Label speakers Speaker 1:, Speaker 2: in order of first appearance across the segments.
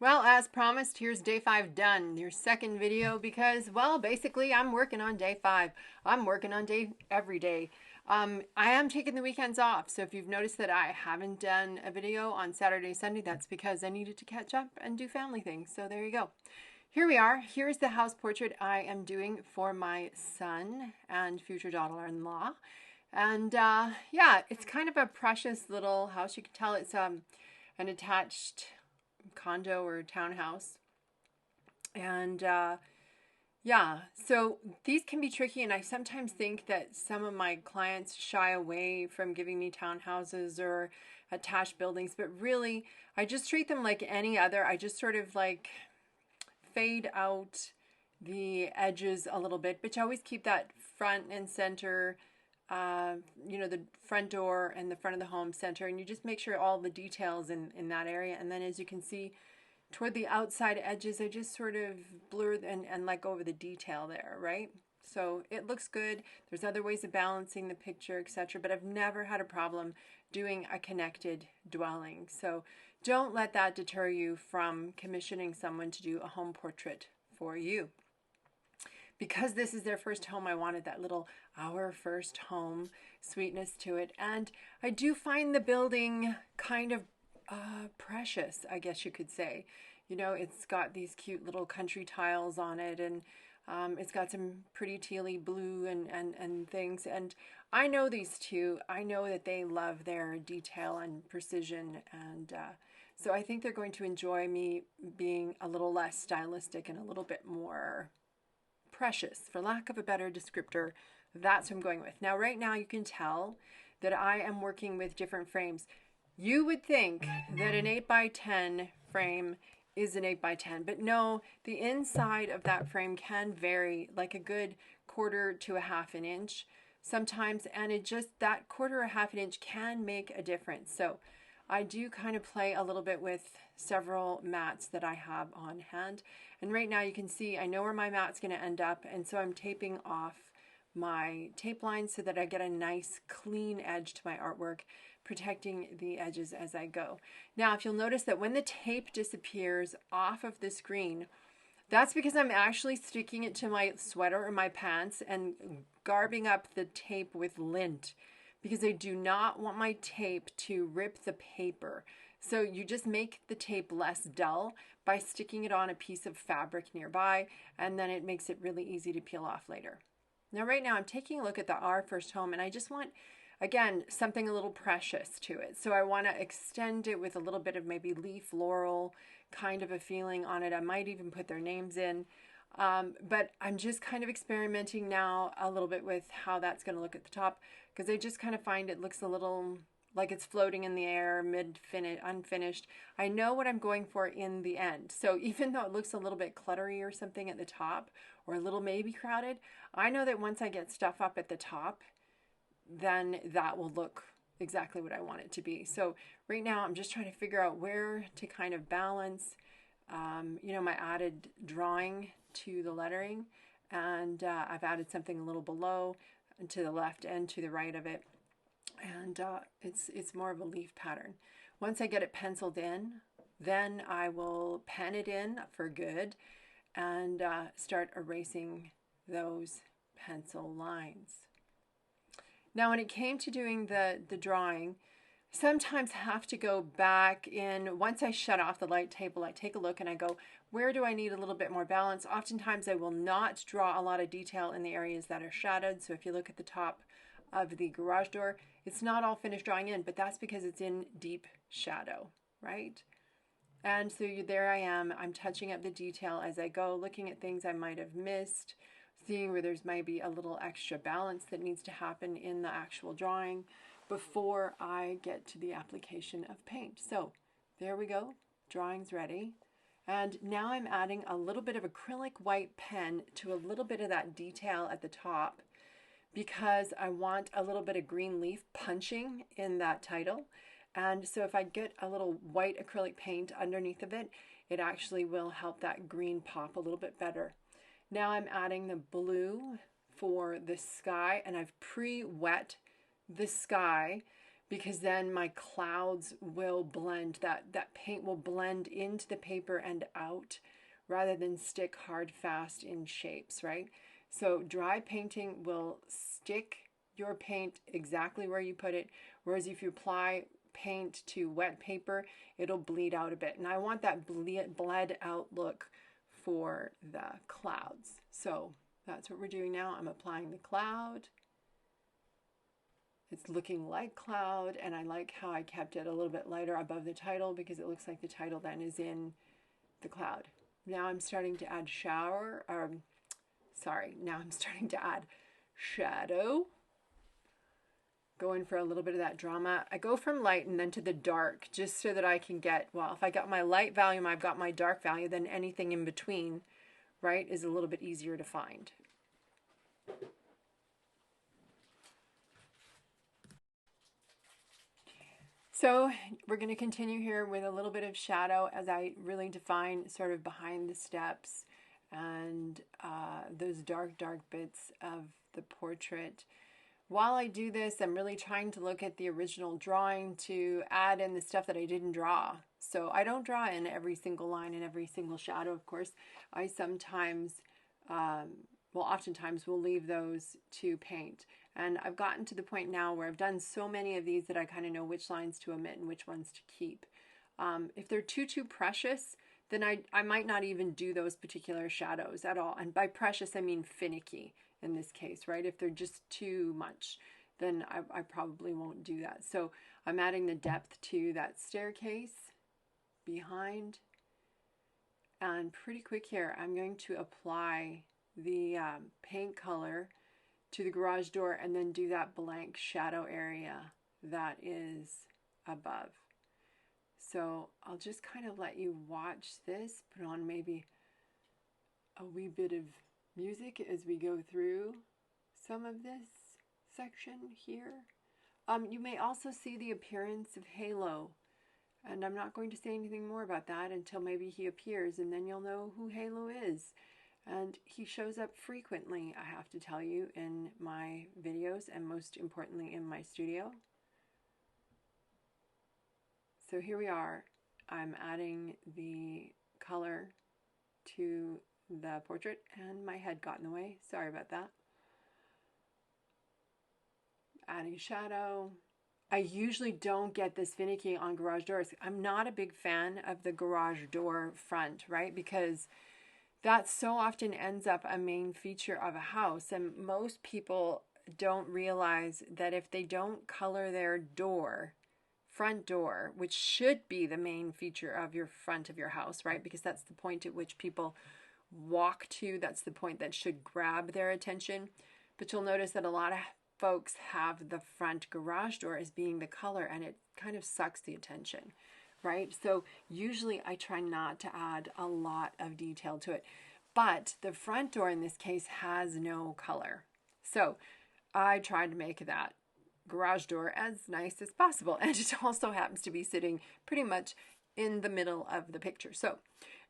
Speaker 1: Well, as promised, here's day 5 done. Your second video because, well, basically I'm working on day 5. I'm working on day every day. I am taking the weekends off. So if you've noticed that I haven't done a video on Saturday, Sunday, that's because I needed to catch up and do family things. So there you go. Here we are. Here's the house portrait I am doing for my son and future daughter-in-law. And yeah, it's kind of a precious little house. You can tell it's an attached condo or townhouse. And yeah, so these can be tricky, and I sometimes think that some of my clients shy away from giving me townhouses or attached buildings, but really, I just treat them like any other. I just sort of like fade out the edges a little bit, but you always keep that front and center, the front door and the front of the home center, and you just make sure all the details in that area. And then as you can see, toward the outside edges, I just sort of blur and let go of the detail there, right? So it looks good. There's other ways of balancing the picture, etc. But I've never had a problem doing a connected dwelling. So don't let that deter you from commissioning someone to do a home portrait for you. Because this is their first home, I wanted that little our first home sweetness to it. And I do find the building kind of precious, I guess you could say. You know, it's got these cute little country tiles on it, and it's got some pretty tealy blue and things. And I know these two. I know that they love their detail and precision, and so I think they're going to enjoy me being a little less stylistic and a little bit more precious, for lack of a better descriptor. That's what I'm going with. Now, right now, you can tell that I am working with different frames. You would think that an 8x10 frame is an 8x10, but no, the inside of that frame can vary like a good quarter to a half an inch sometimes, and it just, that quarter or half an inch can make a difference. So I do kind of play a little bit with several mats that I have on hand. And right now you can see I know where my mat's going to end up, and so I'm taping off my tape line so that I get a nice clean edge to my artwork, protecting the edges as I go. Now, if you'll notice that when the tape disappears off of the screen, that's because I'm actually sticking it to my sweater or my pants and garbing up the tape with lint, because I do not want my tape to rip the paper. So you just make the tape less dull by sticking it on a piece of fabric nearby, and then it makes it really easy to peel off later. Now right now I'm taking a look at the Our First Home, and I just want, again, something a little precious to it. So I want to extend it with a little bit of maybe leaf laurel kind of a feeling on it. I might even put their names in. But I'm just kind of experimenting now a little bit with how that's going to look at the top, because I just kind of find it looks a little like it's floating in the air, unfinished. I know what I'm going for in the end. So even though it looks a little bit cluttery or something at the top, or a little maybe crowded, I know that once I get stuff up at the top, then that will look exactly what I want it to be. So right now I'm just trying to figure out where to kind of balance, my added drawing to the lettering. And I've added something a little below and to the left and to the right of it. And it's more of a leaf pattern. Once I get it penciled in, then I will pen it in for good and start erasing those pencil lines. Now, when it came to doing the drawing, sometimes have to go back in. Once I shut off the light table, I take a look and I go, where do I need a little bit more balance? Oftentimes I will not draw a lot of detail in the areas that are shadowed. So if you look at the top of the garage door, it's not all finished drawing in, but that's because it's in deep shadow, right? And so there I am. I'm touching up the detail as I go, looking at things I might have missed, seeing where there's maybe a little extra balance that needs to happen in the actual drawing before I get to the application of paint. So there we go, drawing's ready. And now I'm adding a little bit of acrylic white pen to a little bit of that detail at the top, because I want a little bit of green leaf punching in that title. And so if I get a little white acrylic paint underneath of it, it actually will help that green pop a little bit better. Now I'm adding the blue for the sky, and I've pre-wet the sky because then my clouds will blend, that paint will blend into the paper and out rather than stick hard fast in shapes, right? So dry painting will stick your paint exactly where you put it, whereas if you apply paint to wet paper, it'll bleed out a bit. And I want that bled out look for the clouds. So that's what we're doing now. I'm applying the cloud. It's looking like cloud, and I like how I kept it a little bit lighter above the title because it looks like the title then is in the cloud. Now I'm starting to add now I'm starting to add shadow. Going for a little bit of that drama. I go from light and then to the dark just so that I can get, well, if I got my light value, I've got my dark value, then anything in between, right, is a little bit easier to find. So we're going to continue here with a little bit of shadow as I really define sort of behind the steps and those dark bits of the portrait. While I do this, I'm really trying to look at the original drawing to add in the stuff that I didn't draw. So I don't draw in every single line and every single shadow, of course. I sometimes, oftentimes will leave those to paint. And I've gotten to the point now where I've done so many of these that I kind of know which lines to omit and which ones to keep. If they're too precious, then I might not even do those particular shadows at all. And by precious, I mean finicky in this case, right? If they're just too much, then I probably won't do that. So I'm adding the depth to that staircase behind. And pretty quick here, I'm going to apply the paint color to the garage door and then do that blank shadow area that is above. So I'll just kind of let you watch this, put on maybe a wee bit of music as we go through some of this section here. You may also see the appearance of Halo, and I'm not going to say anything more about that until maybe he appears, and then you'll know who Halo is. And he shows up frequently, I have to tell you, in my videos and most importantly in my studio. So here we are. I'm adding the color to the portrait and my head got in the way. Sorry about that. Adding shadow. I usually don't get this finicky on garage doors. I'm not a big fan of the garage door front, right? Because that so often ends up a main feature of a house, and most people don't realize that if they don't color their door, front door, which should be the main feature of your front of your house, right? Because that's the point at which people walk to. That's the point that should grab their attention. But you'll notice that a lot of folks have the front garage door as being the color, and it kind of sucks the attention, right? So usually I try not to add a lot of detail to it. But the front door in this case has no color. So I tried to make that garage door as nice as possible. And it also happens to be sitting pretty much in the middle of the picture. So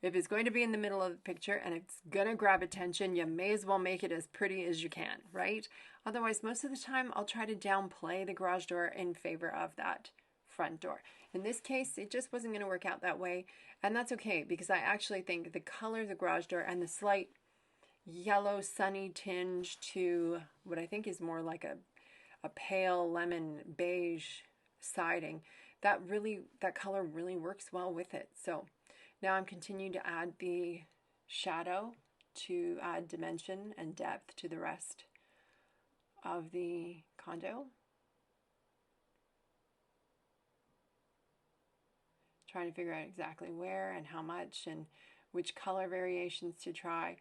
Speaker 1: if it's going to be in the middle of the picture and it's going to grab attention, you may as well make it as pretty as you can, right? Otherwise, most of the time, I'll try to downplay the garage door in favor of that front door. In this case, it just wasn't going to work out that way. And that's okay, because I actually think the color of the garage door and the slight yellow sunny tinge to what I think is more like a pale lemon beige siding, that color really works well with it. So now I'm continuing to add the shadow to add dimension and depth to the rest of the condo. Trying to figure out exactly where and how much and which color variations to try.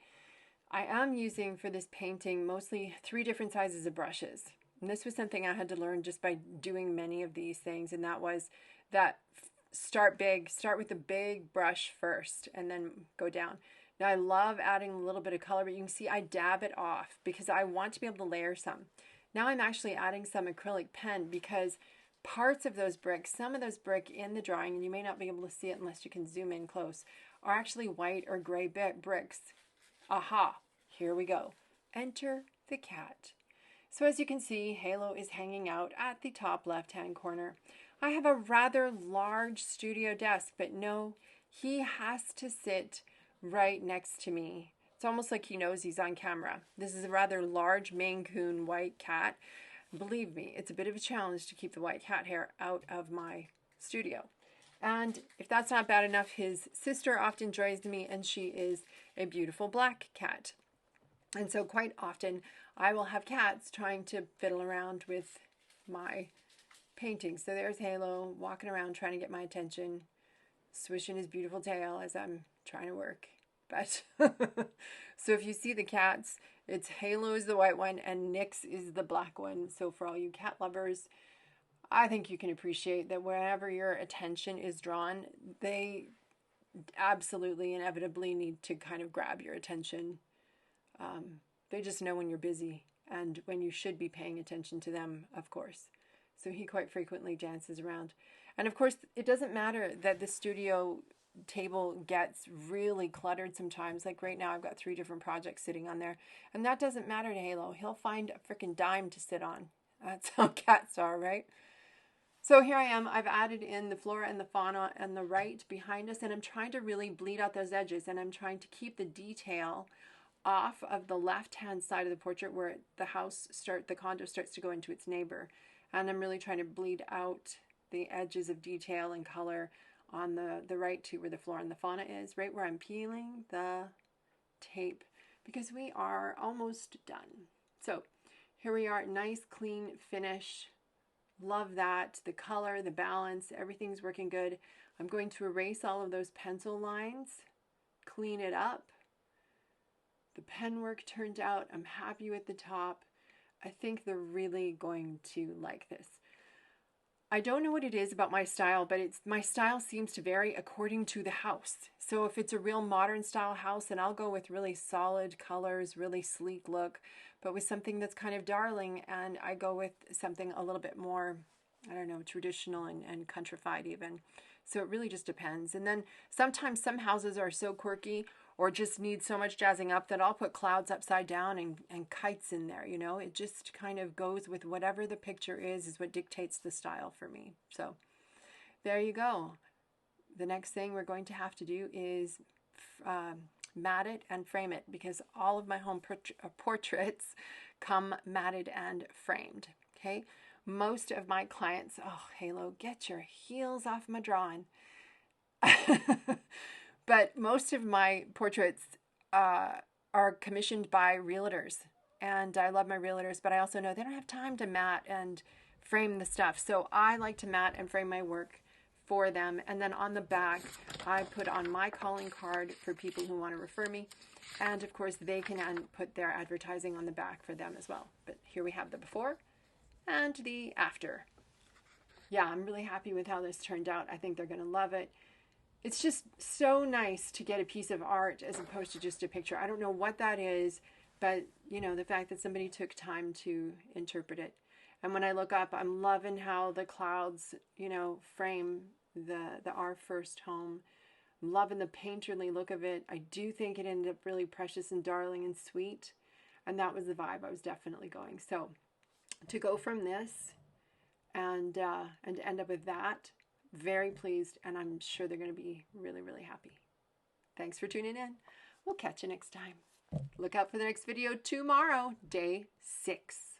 Speaker 1: I am using for this painting mostly 3 different sizes of brushes. And this was something I had to learn just by doing many of these things, and that was that start big, start with the big brush first and then go down. Now I love adding a little bit of color, but you can see I dab it off because I want to be able to layer some. Now I'm actually adding some acrylic pen because parts of those bricks, some of those brick in the drawing, and you may not be able to see it unless you can zoom in close, are actually white or gray bricks. Aha, here we go. Enter the cat. So as you can see, Halo is hanging out at the top left-hand corner. I have a rather large studio desk, but no, he has to sit right next to me. It's almost like he knows he's on camera. This is a rather large Maine Coon white cat. Believe me, it's a bit of a challenge to keep the white cat hair out of my studio. And if that's not bad enough, his sister often joins me, and she is a beautiful black cat. And so quite often I will have cats trying to fiddle around with my paintings. So there's Halo walking around trying to get my attention, swishing his beautiful tail as I'm trying to work. But so if you see the cats, it's Halo is the white one and Nix is the black one. So for all you cat lovers, I think you can appreciate that wherever your attention is drawn, they absolutely inevitably need to kind of grab your attention. They just know when you're busy and when you should be paying attention to them, of course. So he quite frequently dances around. And of course, it doesn't matter that the studio table gets really cluttered sometimes. Like right now, I've got 3 different projects sitting on there. And that doesn't matter to Halo. He'll find a freaking dime to sit on. That's how cats are, right? So here I am. I've added in the flora and the fauna and the right behind us. And I'm trying to really bleed out those edges. And I'm trying to keep the detail off of the left-hand side of the portrait where the condo starts to go into its neighbor. And I'm really trying to bleed out the edges of detail and color on the right too, where the flora and the fauna is, right where I'm peeling the tape, because we are almost done. So here we are, nice clean finish. Love that. The color, the balance, everything's working good. I'm going to erase all of those pencil lines, clean it up. The pen work turned out. I'm happy with the top. I think they're really going to like this. I don't know what it is about my style, but my style seems to vary according to the house. So if it's a real modern style house, then I'll go with really solid colors, really sleek look, but with something that's kind of darling, and I go with something a little bit more, I don't know, traditional and countrified even. So it really just depends. And then sometimes some houses are so quirky or just need so much jazzing up that I'll put clouds upside down and kites in there, you know. It just kind of goes with whatever the picture is what dictates the style for me. So there you go. The next thing we're going to have to do is mat it and frame it, because all of my home portraits come matted and framed, okay? Most of my clients, oh, Halo, get your heels off my drawing. But most of my portraits are commissioned by realtors, and I love my realtors, but I also know they don't have time to mat and frame the stuff. So I like to mat and frame my work for them. And then on the back, I put on my calling card for people who want to refer me. And of course, they can put their advertising on the back for them as well. But here we have the before and the after. Yeah, I'm really happy with how this turned out. I think they're going to love it. It's just so nice to get a piece of art as opposed to just a picture. I don't know what that is, but you know, the fact that somebody took time to interpret it. And when I look up, I'm loving how the clouds, you know, frame the Our First Home. I'm loving the painterly look of it. I do think it ended up really precious and darling and sweet. And that was the vibe I was definitely going. So to go from this and end up with that, very pleased, and I'm sure they're going to be really, really happy. Thanks for tuning in. We'll catch you next time. Look out for the next video tomorrow, day 6.